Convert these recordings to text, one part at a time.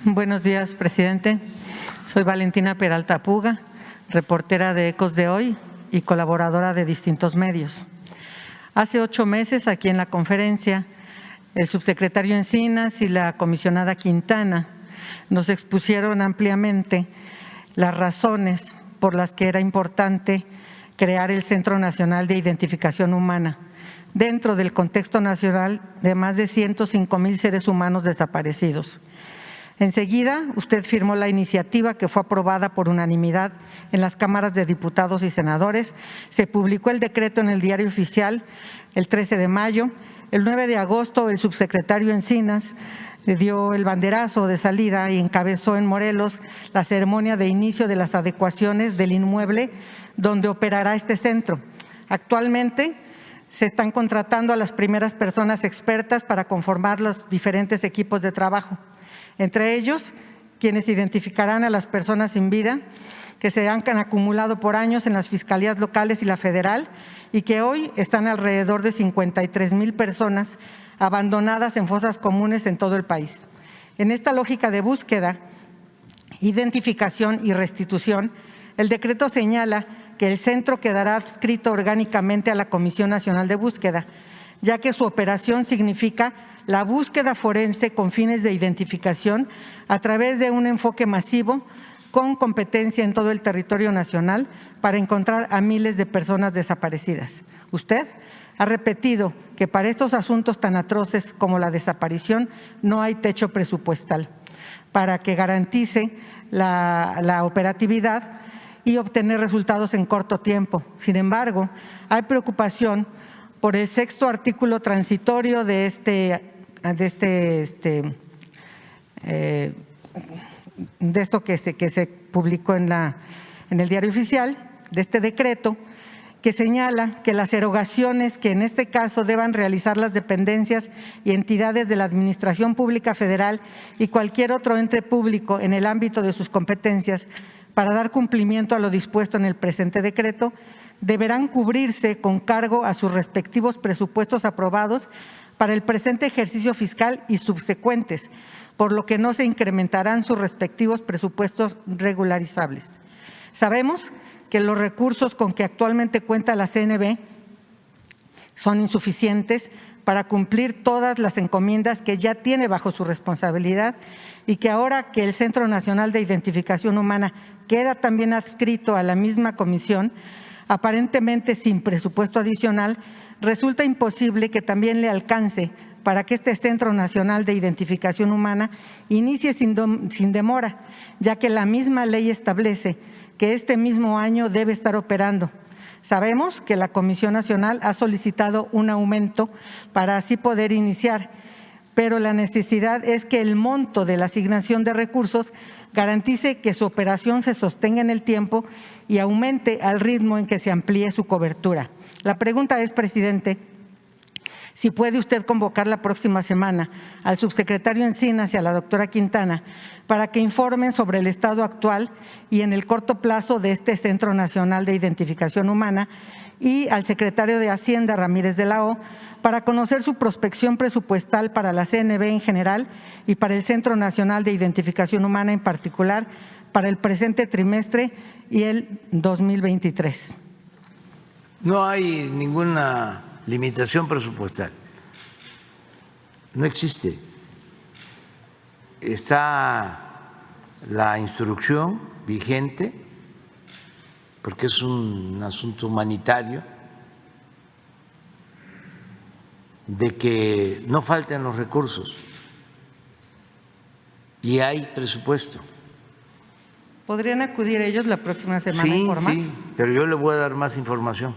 Buenos días, presidente. Soy Valentina Peralta Puga, reportera de Ecos de Hoy y colaboradora de distintos medios. Hace 8 meses, aquí en la conferencia, el subsecretario Encinas y la comisionada Quintana nos expusieron ampliamente las razones por las que era importante crear el Centro Nacional de Identificación Humana dentro del contexto nacional de más de 105,000 seres humanos desaparecidos. Enseguida, usted firmó la iniciativa que fue aprobada por unanimidad en las cámaras de diputados y senadores. Se publicó el decreto en el Diario Oficial el 13 de mayo. El 9 de agosto, el subsecretario Encinas le dio el banderazo de salida y encabezó en Morelos la ceremonia de inicio de las adecuaciones del inmueble donde operará este centro. Actualmente se están contratando a las primeras personas expertas para conformar los diferentes equipos de trabajo. Entre ellos, quienes identificarán a las personas sin vida que se han acumulado por años en las fiscalías locales y la federal y que hoy están alrededor de 53,000 personas abandonadas en fosas comunes en todo el país. En esta lógica de búsqueda, identificación y restitución, el decreto señala que el centro quedará adscrito orgánicamente a la Comisión Nacional de Búsqueda, ya que su operación significa la búsqueda forense con fines de identificación a través de un enfoque masivo con competencia en todo el territorio nacional para encontrar a miles de personas desaparecidas. Usted ha repetido que para estos asuntos tan atroces como la desaparición no hay techo presupuestal para que garantice la operatividad y obtener resultados en corto tiempo. Sin embargo, hay preocupación por el 6º artículo transitorio de esto que se publicó en el Diario Oficial, de este decreto, que señala que las erogaciones que en este caso deban realizar las dependencias y entidades de la Administración Pública Federal y cualquier otro ente público en el ámbito de sus competencias para dar cumplimiento a lo dispuesto en el presente decreto, deberán cubrirse con cargo a sus respectivos presupuestos aprobados para el presente ejercicio fiscal y subsecuentes, por lo que no se incrementarán sus respectivos presupuestos regularizables. Sabemos que los recursos con que actualmente cuenta la CNB son insuficientes para cumplir todas las encomiendas que ya tiene bajo su responsabilidad y que ahora que el Centro Nacional de Identificación Humana queda también adscrito a la misma comisión, aparentemente sin presupuesto adicional, resulta imposible que también le alcance para que este Centro Nacional de Identificación Humana inicie sin demora, ya que la misma ley establece que este mismo año debe estar operando. Sabemos que la Comisión Nacional ha solicitado un aumento para así poder iniciar, pero la necesidad es que el monto de la asignación de recursos garantice que su operación se sostenga en el tiempo y aumente al ritmo en que se amplíe su cobertura. La pregunta es, presidente, si puede usted convocar la próxima semana al subsecretario Encinas y a la doctora Quintana para que informen sobre el estado actual y en el corto plazo de este Centro Nacional de Identificación Humana y al secretario de Hacienda, Ramírez de la O, para conocer su prospección presupuestal para la CNB en general y para el Centro Nacional de Identificación Humana en particular para el presente trimestre y el 2023. No hay ninguna limitación presupuestal, no existe. Está la instrucción vigente, porque es un asunto humanitario, de que no falten los recursos y hay presupuesto. ¿Podrían acudir ellos la próxima semana a informar? Sí, pero yo le voy a dar más información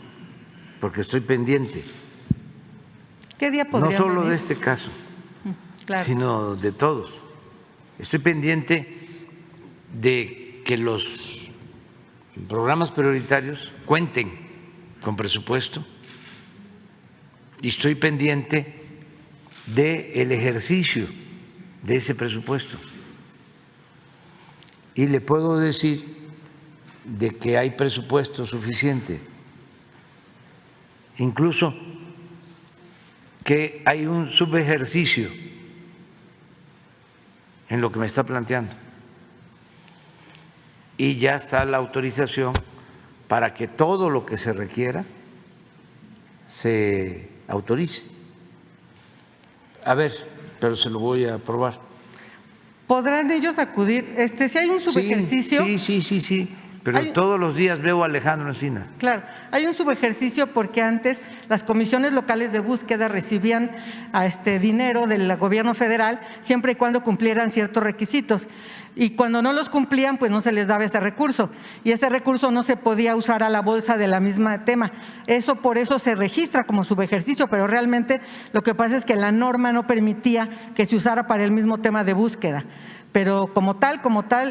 porque estoy pendiente. ¿Qué día podrían No solo venir? de este caso, Claro. sino de todos. Estoy pendiente de que los programas prioritarios cuenten con presupuesto y estoy pendiente del ejercicio de ese presupuesto. Y le puedo decir de que hay presupuesto suficiente, incluso que hay un subejercicio en lo que me está planteando. Y ya está la autorización para que todo lo que se requiera se autorice. A ver, pero se lo voy a aprobar. ¿Podrán ellos acudir? Si hay un subejercicio… Sí, pero todos los días veo a Alejandro Encinas. Claro, hay un subejercicio porque antes las comisiones locales de búsqueda recibían dinero del gobierno federal siempre y cuando cumplieran ciertos requisitos. Y cuando no los cumplían, pues no se les daba ese recurso. Y ese recurso no se podía usar a la bolsa de la misma tema. Por eso se registra como subejercicio, pero realmente lo que pasa es que la norma no permitía que se usara para el mismo tema de búsqueda. Pero como tal,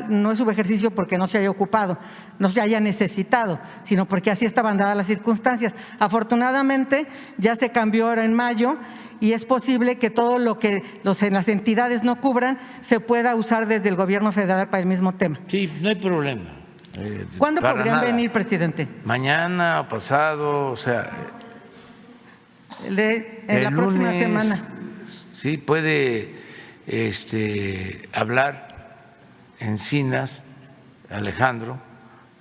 no es subejercicio porque no se haya ocupado, no se haya necesitado, sino porque así estaban dadas las circunstancias. Afortunadamente ya se cambió ahora en mayo y es posible que todo lo que las entidades no cubran se pueda usar desde el gobierno federal para el mismo tema. Sí, no hay problema. ¿Cuándo podrían venir, presidente? Mañana o pasado, o sea… En la próxima semana. Sí, puede hablar Encinas, Alejandro,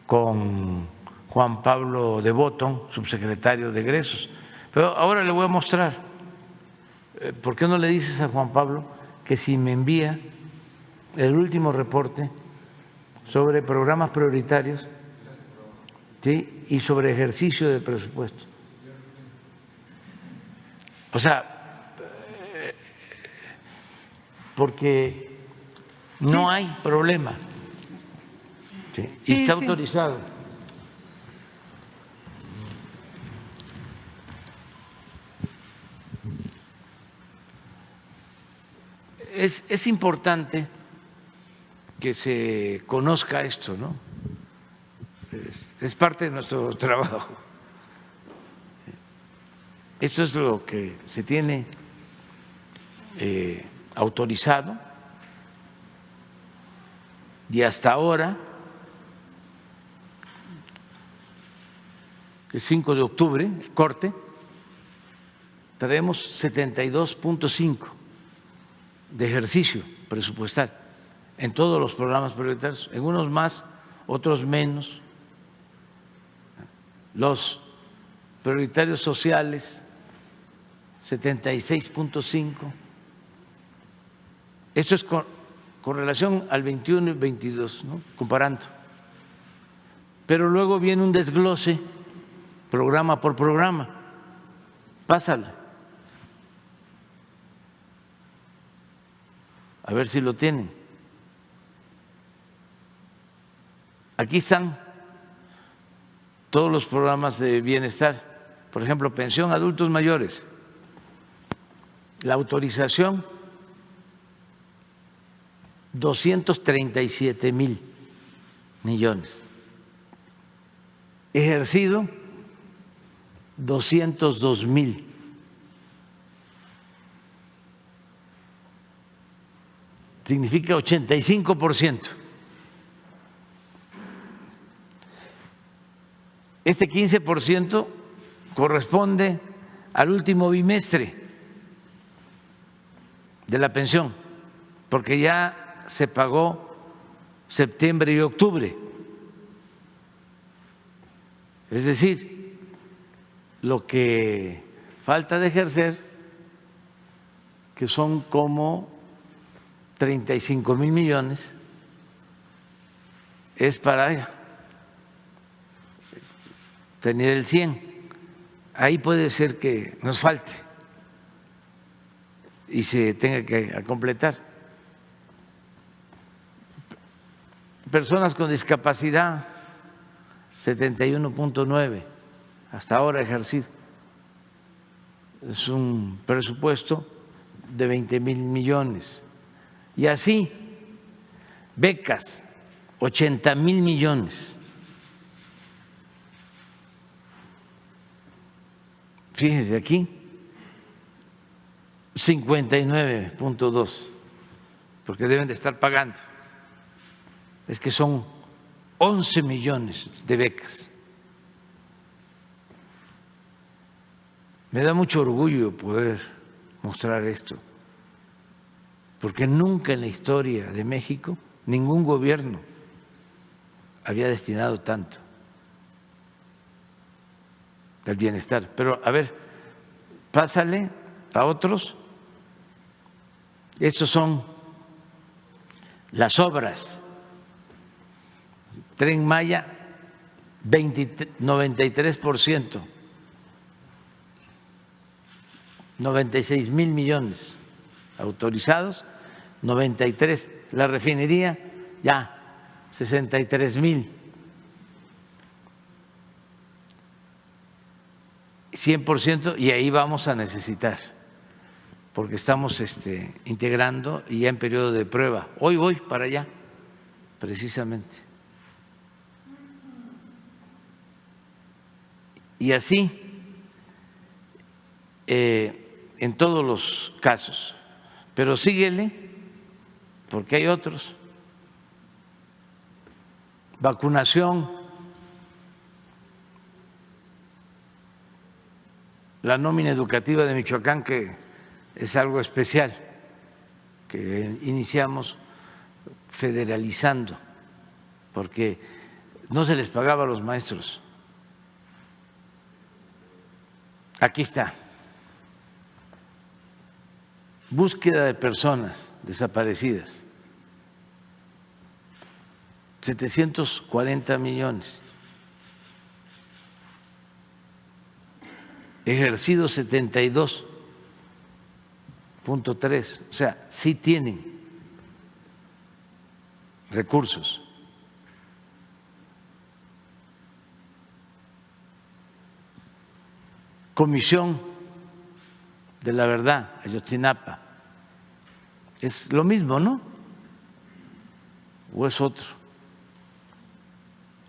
con Juan Pablo de Botton, subsecretario de Egresos. Pero ahora le voy a mostrar. ¿Por qué no le dices a Juan Pablo que si me envía el último reporte sobre programas prioritarios, ¿sí?, y sobre ejercicio de presupuesto? O sea, porque no hay problema. Sí, y está autorizado. Es importante que se conozca esto, ¿no? Es parte de nuestro trabajo. Esto es lo que se tiene autorizado y hasta ahora, el 5 de octubre, el corte, traemos 72.5 de ejercicio presupuestal en todos los programas prioritarios, en unos más, otros menos. Los prioritarios sociales, 76.5. Esto es con relación al 21 y 22, ¿no?, comparando. Pero luego viene un desglose, programa por programa. Pásala. A ver si lo tienen. Aquí están todos los programas de bienestar. Por ejemplo, pensión a adultos mayores. La autorización, 237,000 millones. Ejercido, 202,000. Significa 85%. Este 15% corresponde al último bimestre de la pensión, porque ya se pagó septiembre y octubre. Es decir, lo que falta de ejercer, que son como 35,000 millones, es para tener el 100. Ahí puede ser que nos falte y se tenga que completar. Personas con discapacidad, 71.9, hasta ahora ejercido. Es un presupuesto de 20,000 millones. Y así, becas, 80,000 millones. Fíjense aquí, 59.2, porque deben de estar pagando. Es que son 11 millones de becas. Me da mucho orgullo poder mostrar esto, porque nunca en la historia de México ningún gobierno había destinado tanto al bienestar. Pero, a ver, pásale a otros. Estos son las obras. Tren Maya, 93%, 96,000 millones autorizados, 93. La refinería, ya, 63,000. 100%, y ahí vamos a necesitar, porque estamos integrando y ya en periodo de prueba. Hoy voy para allá, precisamente. Y así, en todos los casos. Pero síguele, porque hay otros. Vacunación, la nómina educativa de Michoacán, que es algo especial, que iniciamos federalizando, porque no se les pagaba a los maestros. Aquí está. Búsqueda de personas desaparecidas, 740 millones. Ejercidos 72,3, o sea, sí tienen recursos. Comisión de la Verdad, Ayotzinapa, es lo mismo, ¿no? ¿O es otro?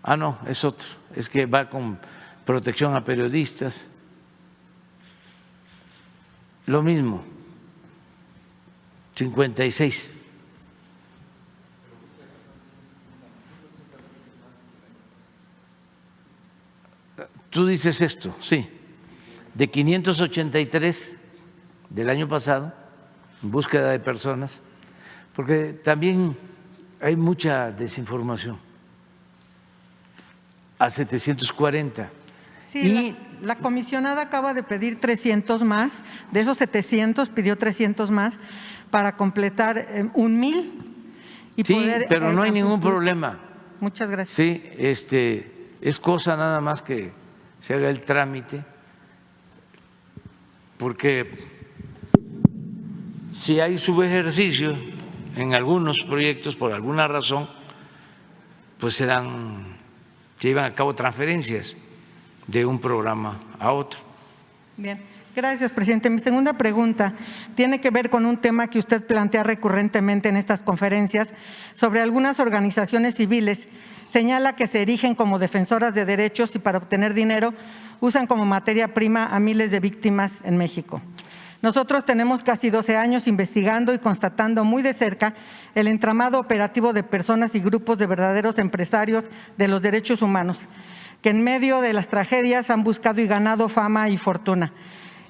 Ah, no, es otro, es que va con protección a periodistas. Lo mismo, 56. Tú dices esto, sí, de 583 del año pasado, en búsqueda de personas, porque también hay mucha desinformación, a 740. Sí, y la comisionada acaba de pedir 300 más, de esos 700 pidió 300 más para completar 1,000 y sí, poder… pero no hay ningún problema. Muchas gracias. Sí, es cosa nada más que se haga el trámite, porque si hay subejercicio en algunos proyectos por alguna razón, pues se llevan a cabo transferencias de un programa a otro. Bien, gracias, presidente. Mi segunda pregunta tiene que ver con un tema que usted plantea recurrentemente en estas conferencias sobre algunas organizaciones civiles. Señala que se erigen como defensoras de derechos y para obtener dinero usan como materia prima a miles de víctimas en México. Nosotros tenemos casi 12 años investigando y constatando muy de cerca el entramado operativo de personas y grupos de verdaderos empresarios de los derechos humanos, que en medio de las tragedias han buscado y ganado fama y fortuna.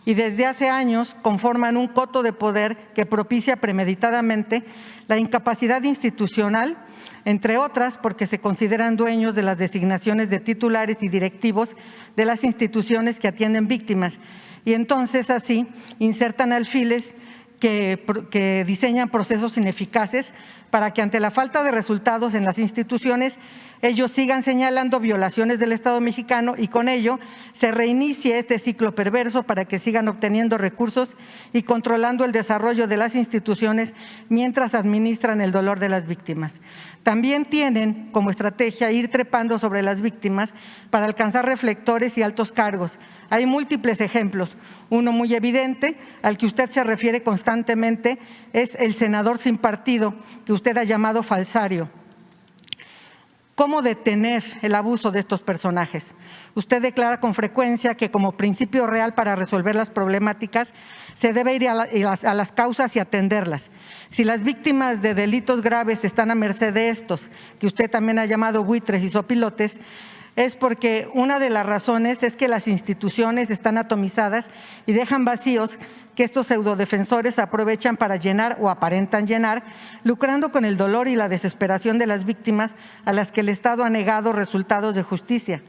Y desde hace años conforman un coto de poder que propicia premeditadamente la incapacidad institucional, entre otras porque se consideran dueños de las designaciones de titulares y directivos de las instituciones que atienden víctimas. Y entonces así insertan alfiles que diseñan procesos ineficaces para que ante la falta de resultados en las instituciones ellos sigan señalando violaciones del Estado mexicano y con ello se reinicie este ciclo perverso para que sigan obteniendo recursos y controlando el desarrollo de las instituciones mientras administran el dolor de las víctimas. También tienen como estrategia ir trepando sobre las víctimas para alcanzar reflectores y altos cargos. Hay múltiples ejemplos. Uno muy evidente, al que usted se refiere constantemente, es el senador sin partido, que usted ha llamado falsario. ¿Cómo detener el abuso de estos personajes? Usted declara con frecuencia que como principio real para resolver las problemáticas se debe ir a las causas y atenderlas. Si las víctimas de delitos graves están a merced de estos, que usted también ha llamado buitres y sopilotes, es porque una de las razones es que las instituciones están atomizadas y dejan vacíos que estos pseudodefensores aprovechan para llenar o aparentan llenar, lucrando con el dolor y la desesperación de las víctimas a las que el Estado ha negado resultados de justicia.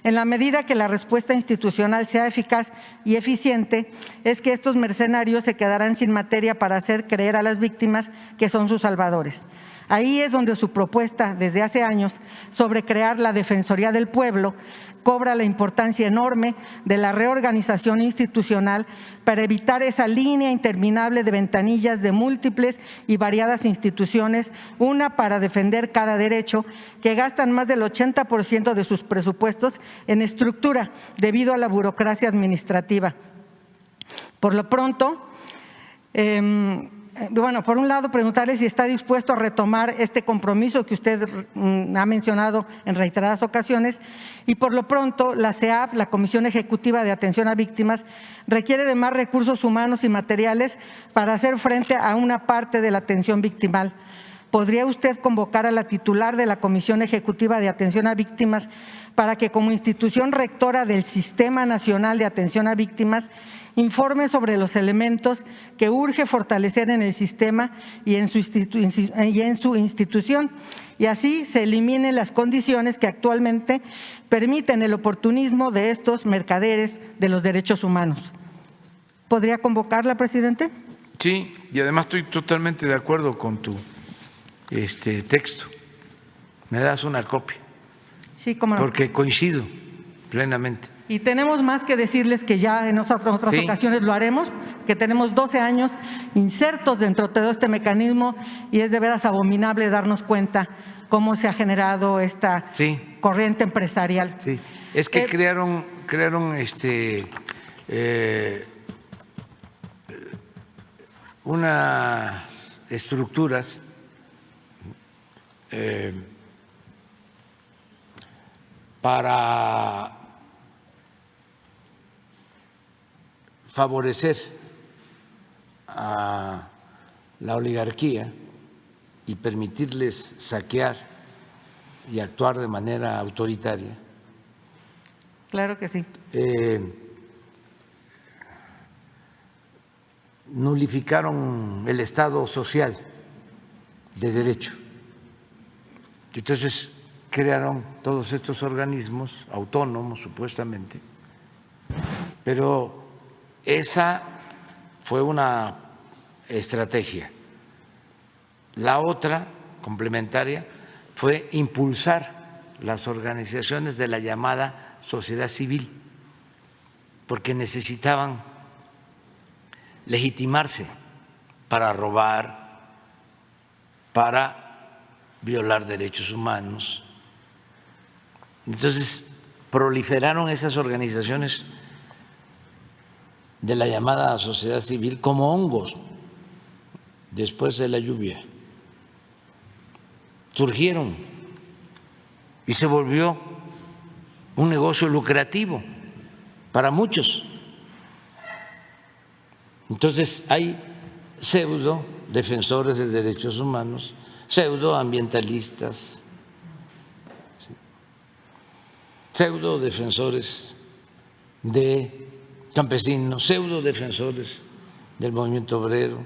En la medida que la respuesta institucional sea eficaz y eficiente, es que estos mercenarios se quedarán sin materia para hacer creer a las víctimas que son sus salvadores. Ahí es donde su propuesta, desde hace años, sobre crear la Defensoría del Pueblo, cobra la importancia enorme de la reorganización institucional para evitar esa línea interminable de ventanillas de múltiples y variadas instituciones, una para defender cada derecho, que gastan más del 80% de sus presupuestos en estructura debido a la burocracia administrativa. Por lo pronto, por un lado, preguntarle si está dispuesto a retomar este compromiso que usted ha mencionado en reiteradas ocasiones, y por lo pronto la CEAV, la Comisión Ejecutiva de Atención a Víctimas, requiere de más recursos humanos y materiales para hacer frente a una parte de la atención victimal. ¿Podría usted convocar a la titular de la Comisión Ejecutiva de Atención a Víctimas para que, como institución rectora del Sistema Nacional de Atención a Víctimas, informe sobre los elementos que urge fortalecer en el sistema y en su institución, y así se eliminen las condiciones que actualmente permiten el oportunismo de estos mercaderes de los derechos humanos? ¿Podría convocarla, presidente? Sí, y además estoy totalmente de acuerdo con tu texto. ¿Me das una copia? Sí, cómo no. Porque coincido plenamente. Y tenemos más que decirles, que ya en otras ocasiones lo haremos, que tenemos 12 años insertos dentro de todo este mecanismo, y es de veras abominable darnos cuenta cómo se ha generado esta corriente empresarial. Sí, es que crearon unas estructuras para favorecer a la oligarquía y permitirles saquear y actuar de manera autoritaria. Claro que sí. Nulificaron el Estado social de derecho. Entonces crearon todos estos organismos autónomos, supuestamente, pero esa fue una estrategia. La otra, complementaria, fue impulsar las organizaciones de la llamada sociedad civil, porque necesitaban legitimarse para robar, para violar derechos humanos. Entonces proliferaron esas organizaciones de la llamada sociedad civil como hongos después de la lluvia. Surgieron y se volvió un negocio lucrativo para muchos. Entonces hay pseudo defensores de derechos humanos, pseudoambientalistas, pseudo defensores de campesinos, pseudo defensores del movimiento obrero.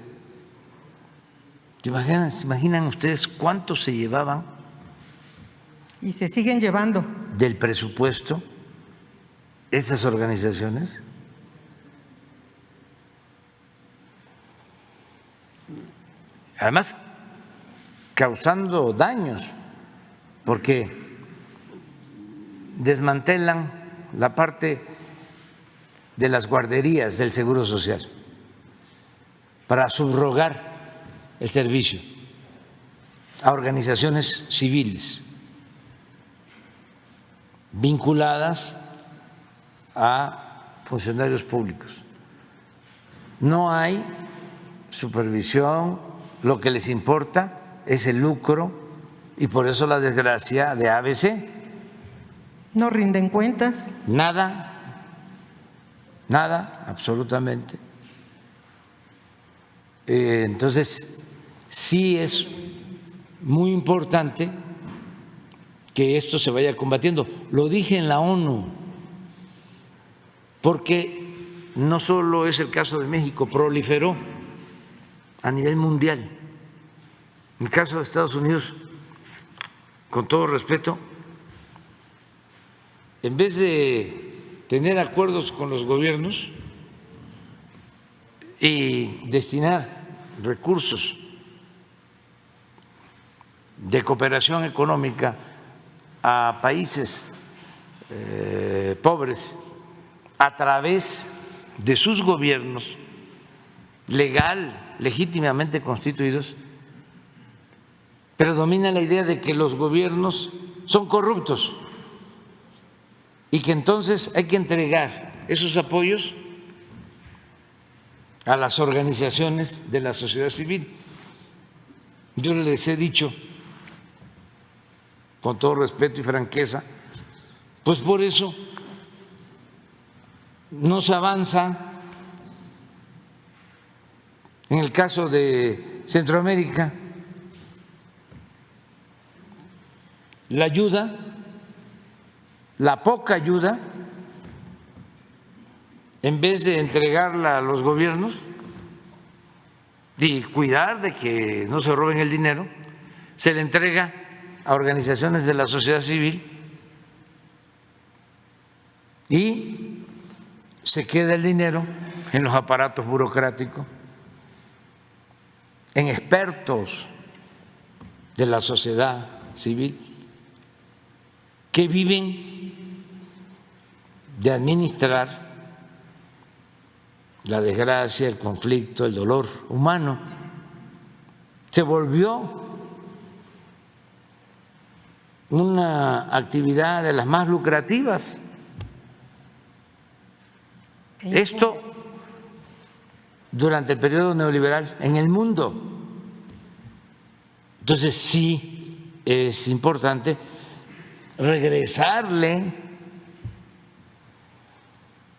¿Se imaginan ustedes cuánto se llevaban? Y se siguen llevando. Del presupuesto estas organizaciones. Además, causando daños, porque desmantelan la parte de las guarderías del Seguro Social para subrogar el servicio a organizaciones civiles vinculadas a funcionarios públicos. No hay supervisión, lo que les importa es el lucro, y por eso la desgracia de ABC. No rinden cuentas. Nada, absolutamente. Entonces, sí es muy importante que esto se vaya combatiendo. Lo dije en la ONU, porque no solo es el caso de México, proliferó a nivel mundial. En el caso de Estados Unidos, con todo respeto, en vez de tener acuerdos con los gobiernos y destinar recursos de cooperación económica a países pobres a través de sus gobiernos legítimamente constituidos, predomina la idea de que los gobiernos son corruptos y que entonces hay que entregar esos apoyos a las organizaciones de la sociedad civil. Yo les he dicho, con todo respeto y franqueza, pues por eso no se avanza. En el caso de Centroamérica, la ayuda, la poca ayuda, en vez de entregarla a los gobiernos y cuidar de que no se roben el dinero, se le entrega a organizaciones de la sociedad civil y se queda el dinero en los aparatos burocráticos, en expertos de la sociedad civil que viven de administrar la desgracia, el conflicto, el dolor humano. Se volvió una actividad de las más lucrativas. Esto durante el periodo neoliberal en el mundo. Entonces sí es importante regresarle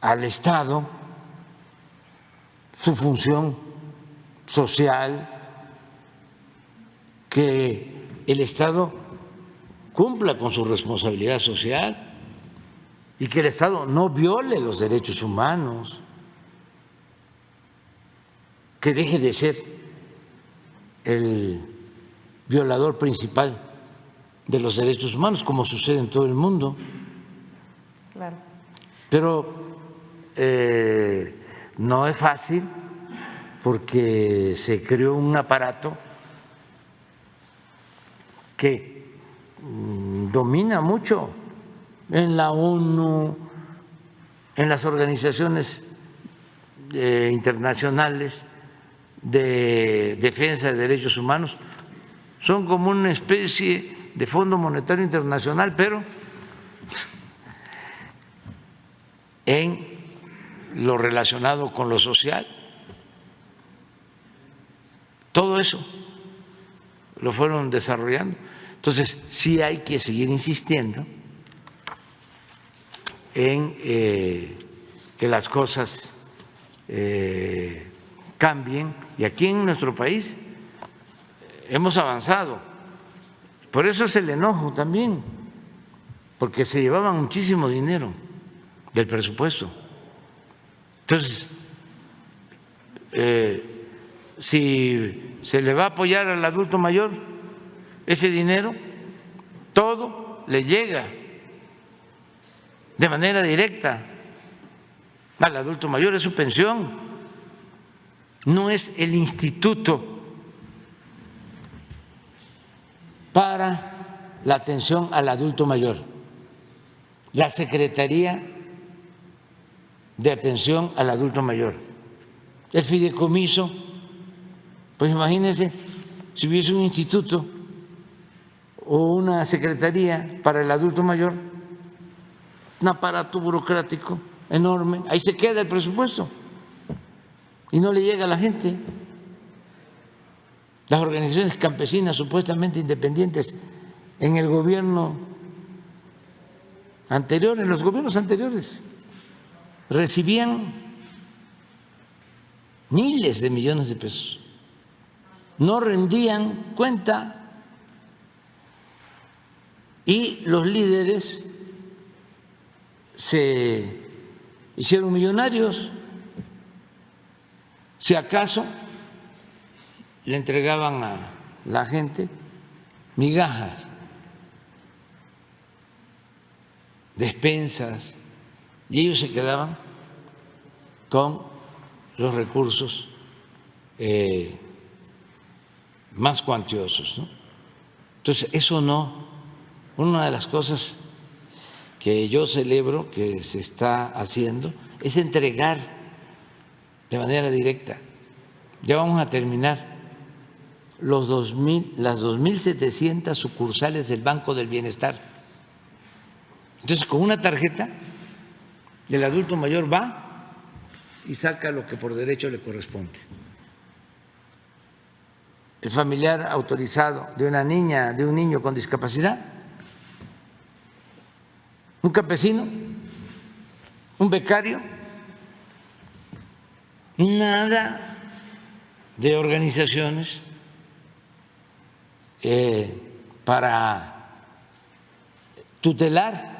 al Estado su función social, que el Estado cumpla con su responsabilidad social y que el Estado no viole los derechos humanos, que deje de ser el violador principal de los derechos humanos, como sucede en todo el mundo. Claro. Pero no es fácil porque se creó un aparato que domina mucho en la ONU, en las organizaciones internacionales de defensa de derechos humanos. Son como una especie de Fondo Monetario Internacional, pero en lo relacionado con lo social. Todo eso lo fueron desarrollando. Entonces, sí hay que seguir insistiendo en que las cosas cambien, y aquí en nuestro país hemos avanzado. Por eso es el enojo también, porque se llevaban muchísimo dinero del presupuesto. Entonces, si se le va a apoyar al adulto mayor, ese dinero todo le llega de manera directa al adulto mayor, es su pensión, no es el instituto para la atención al adulto mayor, la Secretaría de Atención al Adulto Mayor, el fideicomiso. Pues imagínense si hubiese un instituto o una secretaría para el adulto mayor, un aparato burocrático enorme, ahí se queda el presupuesto y no le llega a la gente. Las organizaciones campesinas supuestamente independientes en el gobierno anterior, en los gobiernos anteriores, recibían miles de millones de pesos, no rendían cuenta y los líderes se hicieron millonarios Si acaso le entregaban a la gente migajas, despensas, y ellos se quedaban con los recursos más cuantiosos, ¿no? Entonces, eso no. Una de las cosas que yo celebro que se está haciendo es entregar de manera directa. Ya vamos a terminar las 2.700 sucursales del Banco del Bienestar. Entonces, con una tarjeta, el adulto mayor va y saca lo que por derecho le corresponde. El familiar autorizado de una niña, de un niño con discapacidad, un campesino, un becario, nada de organizaciones para tutelar.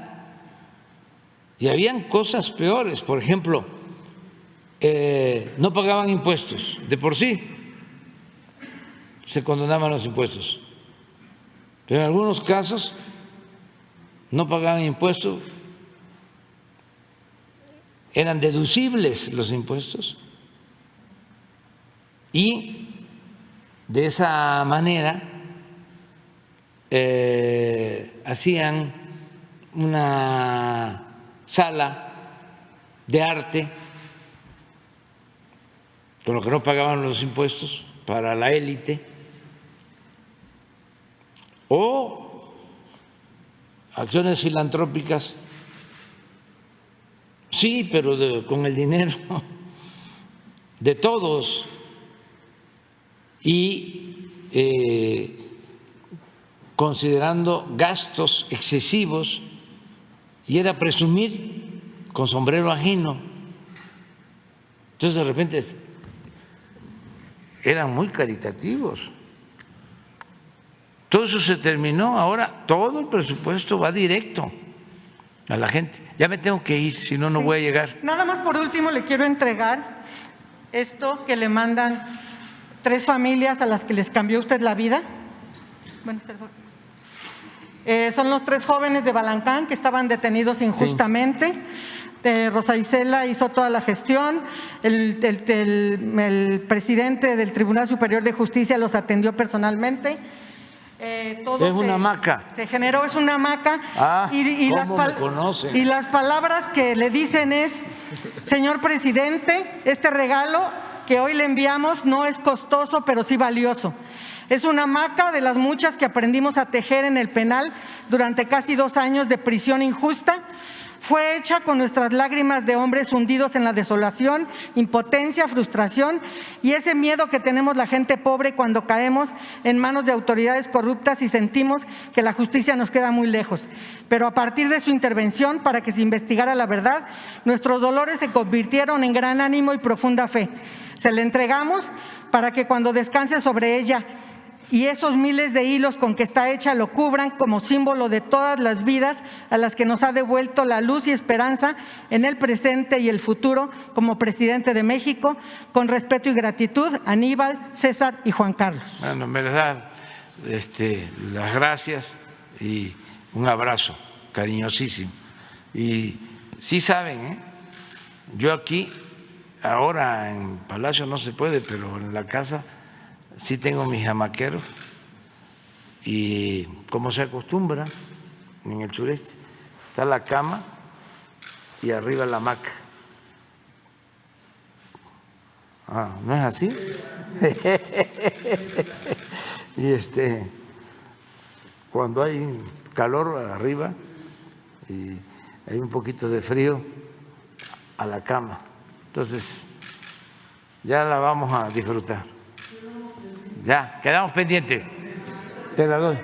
Y habían cosas peores, por ejemplo, no pagaban impuestos, de por sí se condonaban los impuestos, pero en algunos casos no pagaban impuestos, eran deducibles los impuestos y de esa manera hacían una sala de arte con lo que no pagaban los impuestos para la élite, o acciones filantrópicas, sí, pero con el dinero de todos, y considerando gastos excesivos, y era presumir con sombrero ajeno. Entonces, de repente, eran muy caritativos. Todo eso se terminó, ahora todo el presupuesto va directo a la gente. Ya me tengo que ir, si no, no voy a llegar. Nada más por último le quiero entregar esto que le mandan 3 familias a las que les cambió usted la vida. Bueno, son los 3 jóvenes de Balancán que estaban detenidos injustamente. Sí. Rosa Isela hizo toda la gestión, el presidente del Tribunal Superior de Justicia los atendió personalmente. Todo es una hamaca. Se generó, es una hamaca. Y las palabras que le dicen es: señor presidente, este regalo que hoy le enviamos no es costoso, pero sí valioso. Es una hamaca de las muchas que aprendimos a tejer en el penal durante casi 2 años de prisión injusta. Fue hecha con nuestras lágrimas de hombres hundidos en la desolación, impotencia, frustración y ese miedo que tenemos la gente pobre cuando caemos en manos de autoridades corruptas y sentimos que la justicia nos queda muy lejos. Pero a partir de su intervención para que se investigara la verdad, nuestros dolores se convirtieron en gran ánimo y profunda fe. Se le entregamos para que cuando descanse sobre ella y esos miles de hilos con que está hecha lo cubran como símbolo de todas las vidas a las que nos ha devuelto la luz y esperanza en el presente y el futuro como presidente de México. Con respeto y gratitud, Aníbal, César y Juan Carlos. Bueno, me les da las gracias y un abrazo cariñosísimo. Y sí saben, yo aquí, ahora en Palacio no se puede, pero en la casa sí tengo mis hamaqueros y como se acostumbra en el sureste, está la cama y arriba la hamaca. ¿No es así? Y cuando hay calor arriba y hay un poquito de frío, a la cama. Entonces ya la vamos a disfrutar. Ya, quedamos pendientes. Te la doy.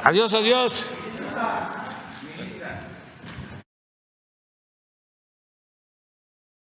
Adiós, adiós.